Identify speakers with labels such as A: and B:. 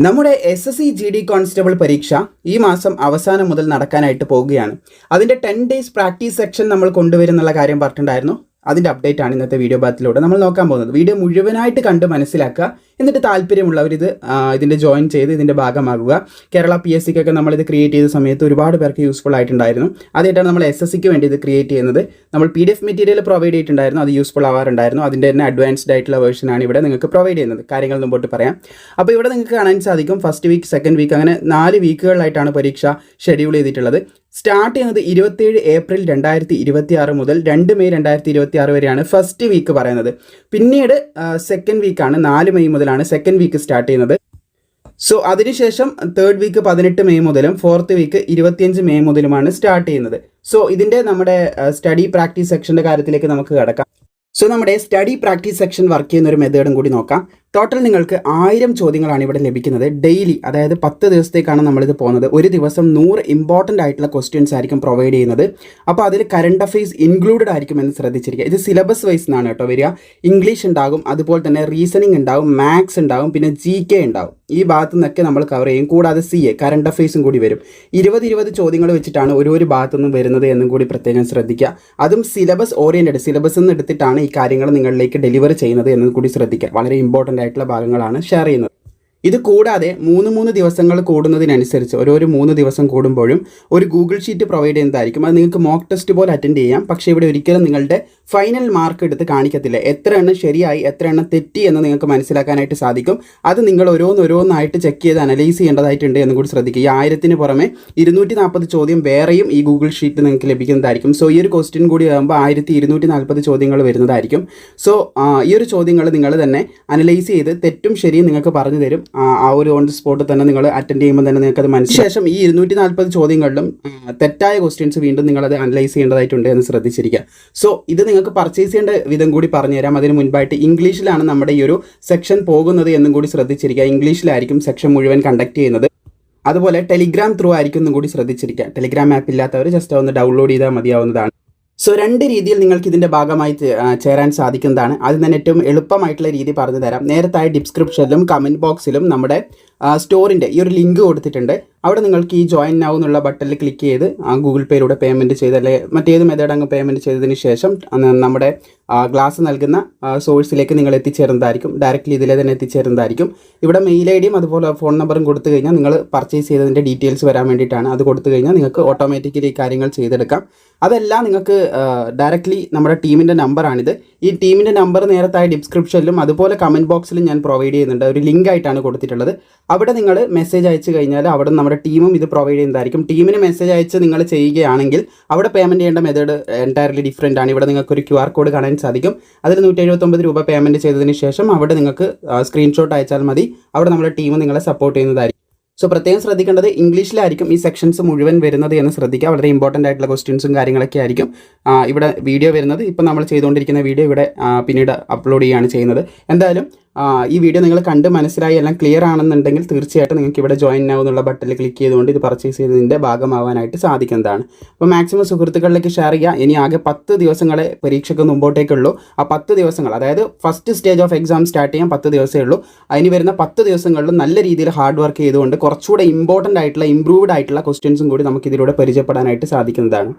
A: നമ്മുടെ SSC GD constable പരീക്ഷ ഈ മാസം അവസാനം മുതൽ നടക്കാനായിട്ട് പോവുകയാണ്. അതിൻ്റെ 10 days പ്രാക്ടീസ് സെക്ഷൻ നമ്മൾ കൊണ്ടുവരുന്നുള്ള കാര്യം പറഞ്ഞിട്ടുണ്ടായിരുന്നു. അതിൻ്റെ അപ്ഡേറ്റ് ആണ് ഇന്നത്തെ വീഡിയോ ഭാഗത്തിലൂടെ നമ്മൾ നോക്കാൻ പോകുന്നത്. വീഡിയോ മുഴുവനായിട്ട് കണ്ട് മനസ്സിലാക്കുക, എന്നിട്ട് താല്പര്യമുള്ളവർ ഇതിൻ്റെ ജോയിൻ ചെയ്ത് ഇതിൻ്റെ ഭാഗമാകുക. കേരള PSCക്കൊക്കെ നമ്മളിത് ക്രിയേറ്റ് ചെയ്ത സമയത്ത് ഒരുപാട് പേർക്ക് യൂസ്ഫുൾ ആയിട്ടുണ്ടായിരുന്നു. അതായിട്ടാണ് നമ്മൾ SSCക്ക് വേണ്ടി ഇത് ക്രിയേറ്റ് ചെയ്യുന്നത്. നമ്മൾ PDF മെറ്റീരിയൽ പ്രൊവൈഡ് ചെയ്തിട്ടുണ്ടായിരുന്നു, അത് യൂസ്ഫുൾ ആവാറുണ്ടായിരുന്നു. അതിൻ്റെ തന്നെ അഡ്വാൻസ്ഡ് ആയിട്ടുള്ള വേർഷനാണ് ഇവിടെ നിങ്ങൾക്ക് പ്രൊവൈഡ് ചെയ്യുന്നത്. കാര്യങ്ങൾ മുമ്പോട്ട് പറയാം. അപ്പോൾ ഇവിടെ നിങ്ങൾക്ക് കാണാൻ സാധിക്കും ഫസ്റ്റ് വീക്ക്, സെക്കൻഡ് വീക്ക്, അങ്ങനെ 4 വീക്കുകളിലായിട്ടാണ് പരീക്ഷ ഷെഡ്യൂൾ ചെയ്തിട്ടുള്ളത്. സ്റ്റാർട്ട് ചെയ്യുന്നത് 27 ഏപ്രിൽ 2026 മുതൽ 2 മെയ് 2026 വരെയാണ് ഫസ്റ്റ് വീക്ക് പറയുന്നത്. പിന്നീട് സെക്കൻഡ് വീക്കാണ് 4 മെയ് മുതലാണ് സെക്കൻഡ് വീക്ക് സ്റ്റാർട്ട് ചെയ്യുന്നത്. സോ അതിനുശേഷം തേർഡ് വീക്ക് 18 മെയ് മുതലും ഫോർത്ത് വീക്ക് 25 മെയ് മുതലുമാണ് സ്റ്റാർട്ട് ചെയ്യുന്നത്. സോ ഇതിൻ്റെ നമ്മുടെ സ്റ്റഡി പ്രാക്ടീസ് സെക്ഷൻ്റെ കാര്യത്തിലേക്ക് നമുക്ക് കടക്കാം. സോ നമ്മുടെ സ്റ്റഡി പ്രാക്ടീസ് സെക്ഷൻ വർക്ക് ചെയ്യുന്ന ഒരു മെത്തേഡും കൂടി നോക്കാം. ടോട്ടൽ നിങ്ങൾക്ക് 1000 ചോദ്യങ്ങളാണ് ഇവിടെ ലഭിക്കുന്നത് ഡെയിലി. അതായത് 10 ദിവസത്തേക്കാണ് നമ്മളിത് പോകുന്നത്. ഒരു ദിവസം 100 ഇമ്പോർട്ടൻ്റ് ആയിട്ടുള്ള ക്വസ്റ്റ്യൻസ് ആയിരിക്കും പ്രൊവൈഡ് ചെയ്യുന്നത്. അപ്പോൾ അതിൽ കറണ്ട് അഫെയർസ് ഇൻക്ലൂഡഡ് ആയിരിക്കും എന്ന് ശ്രദ്ധിച്ചിരിക്കുക. ഇത് സിലബസ് വൈസ് എന്നാണ് കേട്ടോ വരിക. ഇംഗ്ലീഷ് ഉണ്ടാകും, അതുപോലെ തന്നെ റീസണിങ് ഉണ്ടാകും, മാത്സ് ഉണ്ടാകും, പിന്നെ GK ഉണ്ടാകും. ഈ ഭാഗത്തു നിന്നൊക്കെ നമ്മൾ കവർ ചെയ്യും. കൂടാതെ CA കറണ്ട് അഫെയർസും കൂടി വരും. 20 ചോദ്യങ്ങൾ വെച്ചിട്ടാണ് ഒരു ഭാഗത്തു നിന്നും വരുന്നത് എന്നും കൂടി പ്രത്യേകം ശ്രദ്ധിക്കുക. അതും സിലബസ് ഓറിയൻറ്റഡ്, സിലബസ് നിന്ന് എടുത്തിട്ടാണ് ഈ കാര്യങ്ങൾ നിങ്ങളിലേക്ക് ഡെലിവർ ചെയ്യുന്നത് എന്നും കൂടി ശ്രദ്ധിക്കുക. വളരെ ഇമ്പോർട്ടൻ്റ് ആയിട്ടുള്ള ഭാഗങ്ങളാണ് ഷെയർ ചെയ്യുന്നത്. ഇത് കൂടാതെ 3 ദിവസങ്ങൾ കൂടുന്നതിനനുസരിച്ച് ഓരോ 3 ദിവസം കൂടുമ്പോഴും ഒരു ഗൂഗിൾ ഷീറ്റ് പ്രൊവൈഡ് ചെയ്യുന്നതായിരിക്കും. അത് നിങ്ങൾക്ക് മോക്ക് ടെസ്റ്റ് പോലെ അറ്റൻഡ് ചെയ്യാം. പക്ഷേ ഇവിടെ ഒരിക്കലും നിങ്ങളുടെ ഫൈനൽ മാർക്ക് എടുത്ത് കാണിക്കത്തില്ല. എത്ര എണ്ണം ശരിയായി, എത്ര എണ്ണം തെറ്റി എന്ന് നിങ്ങൾക്ക് മനസ്സിലാക്കാനായിട്ട് സാധിക്കും. അത് നിങ്ങൾ ഓരോന്നായിട്ട് ചെക്ക് ചെയ്ത് അനലൈസ് ചെയ്യേണ്ടതായിട്ടുണ്ട് എന്ന് കൂടി ശ്രദ്ധിക്കുക. ഈ 1000-ന് പുറമെ 240 ചോദ്യം വേറെയും ഈ ഗൂഗിൾ ഷീറ്റ് നിങ്ങൾക്ക് ലഭിക്കുന്നതായിരിക്കും. സോ ഈ ഒരു ക്വസ്റ്റ്യൻ കൂടി ആകുമ്പോൾ 1240 ചോദ്യങ്ങൾ വരുന്നതായിരിക്കും. സോ ഈ ഒരു ചോദ്യങ്ങൾ നിങ്ങൾ തന്നെ അനലൈസ് ചെയ്ത് തെറ്റും ശരിയും നിങ്ങൾക്ക് പറഞ്ഞു തരും. ആ ഒരു ഓൺ ദി സ്പോട്ട് തന്നെ നിങ്ങൾ അറ്റൻഡ് ചെയ്യുമ്പോൾ തന്നെ നിങ്ങൾക്ക് അത് മനസ്സിലാക്കും. ശേഷം ഈ 240 ചോദ്യങ്ങളിലും തെറ്റായ ക്വസ്റ്റ്യൻസ് വീണ്ടും നിങ്ങളത് അനലൈസ് ചെയ്യേണ്ടതായിട്ടുണ്ട് എന്ന് ശ്രദ്ധിച്ചിരിക്കുക. സോ ഇത് നിങ്ങൾക്ക് പർച്ചേസ് ചെയ്യേണ്ട വിധം കൂടി പറഞ്ഞുതരാം. അതിന് മുൻപായിട്ട് ഇംഗ്ലീഷിലാണ് നമ്മുടെ ഈ ഒരു സെക്ഷൻ പോകുന്നത് എന്നും കൂടി ശ്രദ്ധിച്ചിരിക്കുക. ഇംഗ്ലീഷിലായിരിക്കും സെക്ഷൻ മുഴുവൻ കണ്ടക്ട് ചെയ്യുന്നത്. അതുപോലെ ടെലിഗ്രാം ത്രൂ ആയിരിക്കും എന്നും കൂടി ശ്രദ്ധിച്ചിരിക്കുക. ടെലിഗ്രാം ആപ്പ് ഇല്ലാത്തവർ ജസ്റ്റ് ഒന്ന് ഡൗൺലോഡ് ചെയ്താൽ മതിയാവുന്നതാണ്. സോ 2 രീതിയിൽ നിങ്ങൾക്ക് ഇതിൻ്റെ ഭാഗമായി ചേരാൻ സാധിക്കുന്നതാണ്. അതിൽ തന്നെ ഏറ്റവും എളുപ്പമായിട്ടുള്ള രീതി പറഞ്ഞു തരാം. നേരത്തായി ഡിസ്ക്രിപ്ഷനിലും കമൻറ്റ് ബോക്സിലും നമ്മുടെ സ്റ്റോറിൻ്റെ ഈ ഒരു ലിങ്ക് കൊടുത്തിട്ടുണ്ട്. അവിടെ നിങ്ങൾക്ക് ഈ ജോയിൻ നൗ എന്നുള്ള ബട്ടണിൽ ക്ലിക്ക് ചെയ്ത് ഗൂഗിൾ പേയിലൂടെ പേയ്മെൻറ്റ് ചെയ്ത്, അല്ലെങ്കിൽ മറ്റേത് മെത്തേഡ് അങ്ങ് പേയ്മെൻറ്റ് ചെയ്തതിന് ശേഷം നമ്മുടെ ക്ലാസ് നൽകുന്ന സോഴ്സിലേക്ക് നിങ്ങൾ എത്തിച്ചേരുന്നതായിരിക്കും. ഡയറക്റ്റ്ലി ഇതിലെ തന്നെ എത്തിച്ചേരുന്നതായിരിക്കും. ഇവിടെ മെയിൽ ID യും അതുപോലെ ഫോൺ നമ്പറും കൊടുത്തു കഴിഞ്ഞാൽ നിങ്ങൾ പർച്ചേസ് ചെയ്തതിൻ്റെ ഡീറ്റെയിൽസ് വരാൻ വേണ്ടിയിട്ടാണ്. അത് കൊടുത്തു കഴിഞ്ഞാൽ നിങ്ങൾക്ക് ഓട്ടോമാറ്റിക്കലി ഈ കാര്യങ്ങൾ ചെയ്തെടുക്കാം. അതെല്ലാം നിങ്ങൾക്ക് ഡയറക്റ്റ്ലി നമ്മുടെ ടീമിൻ്റെ നമ്പറാണിത്. ഈ ടീമിൻ്റെ നമ്പർ നേരത്തായി ഡിസ്ക്രിപ്ഷനിലും അതുപോലെ കമൻറ്റ് ബോക്സിലും ഞാൻ പ്രൊവൈഡ് ചെയ്യുന്നുണ്ട്. ഒരു ലിങ്ക് ആയിട്ടാണ് കൊടുത്തിട്ടുള്ളത്. അവിടെ നിങ്ങൾ മെസ്സേജ് അയച്ചു കഴിഞ്ഞാൽ അവിടെ നമ്മുടെ ടീമും ഇത് പ്രൊവൈഡ് ചെയ്യുന്നതായിരിക്കും. ടീമിന് മെസ്സേജ് അയച്ച് നിങ്ങൾ ചെയ്യുകയാണെങ്കിൽ അവിടെ പേയ്മെൻറ്റ് ചെയ്യേണ്ട മെത്തേഡ് എൻറ്റയർലി ഡിഫറെൻ്റ് ആണ്. ഇവിടെ നിങ്ങൾക്കൊരു QR കോഡ് കാണാൻ സാധിക്കും. അതിൽ 179 രൂപ പേയ്മെൻറ്റ് ചെയ്തതിന് ശേഷം അവിടെ നിങ്ങൾക്ക് സ്ക്രീൻഷോട്ട് അയച്ചാൽ മതി. അവിടെ നമ്മുടെ ടീം നിങ്ങളെ സപ്പോർട്ട് ചെയ്യുന്നതായിരിക്കും. സോ പ്രത്യേകം ശ്രദ്ധിക്കേണ്ടത് ഇംഗ്ലീഷിലായിരിക്കും ഈ സെക്ഷൻസ് മുഴുവൻ വരുന്നത് എന്ന് ശ്രദ്ധിക്കുക. വളരെ ഇമ്പോർട്ടൻ്റ് ആയിട്ടുള്ള ക്വസ്റ്റ്യൻസും കാര്യങ്ങളൊക്കെ ആയിരിക്കും ഇവിടെ വീഡിയോ വരുന്നത്. ഇപ്പോൾ നമ്മൾ ചെയ്തുകൊണ്ടിരിക്കുന്ന വീഡിയോ ഇവിടെ പിന്നീട് അപ്ലോഡ് ചെയ്യുകയാണ് ചെയ്യുന്നത്. എന്തായാലും ഈ വീഡിയോ നിങ്ങൾ കണ്ട് മനസ്സിലായി എല്ലാം ക്ലിയർ ആണെന്നുണ്ടെങ്കിൽ തീർച്ചയായിട്ടും നിങ്ങൾക്ക് ഇവിടെ ജോയിൻ നൗ എന്നുള്ള ബട്ടണിൽ ക്ലിക്ക് ചെയ്തുകൊണ്ട് ഇത് പർച്ചേസ് ചെയ്തതിൻ്റെ ഭാഗമാവാനായിട്ട് സാധിക്കുന്നതാണ്. അപ്പോൾ മാക്സിമം സുഹൃത്തുക്കളിലേക്ക് ഷെയർ ചെയ്യുക. ഇനി ആകെ 10 ദിവസങ്ങളെ പരീക്ഷയ്ക്ക് മുമ്പോട്ടേക്കുള്ളൂ. ആ 10 ദിവസങ്ങൾ, അതായത് first stage of exam start ചെയ്യാൻ 10 ദിവസമേ ഉള്ളൂ. അതിന് വരുന്ന 10 ദിവസങ്ങളിലും നല്ല രീതിയിൽ ഹാർഡ് വർക്ക് ചെയ്തുകൊണ്ട് കുറച്ചുകൂടെ ഇമ്പോർട്ടൻ്റ് ആയിട്ടുള്ള ഇംപ്രൂവ്ഡ് ആയിട്ടുള്ള ക്വസ്റ്റ്യൻസും കൂടി നമുക്ക് ഇതിലൂടെ പരിചയപ്പെടാനായിട്ട് സാധിക്കുന്നതാണ്.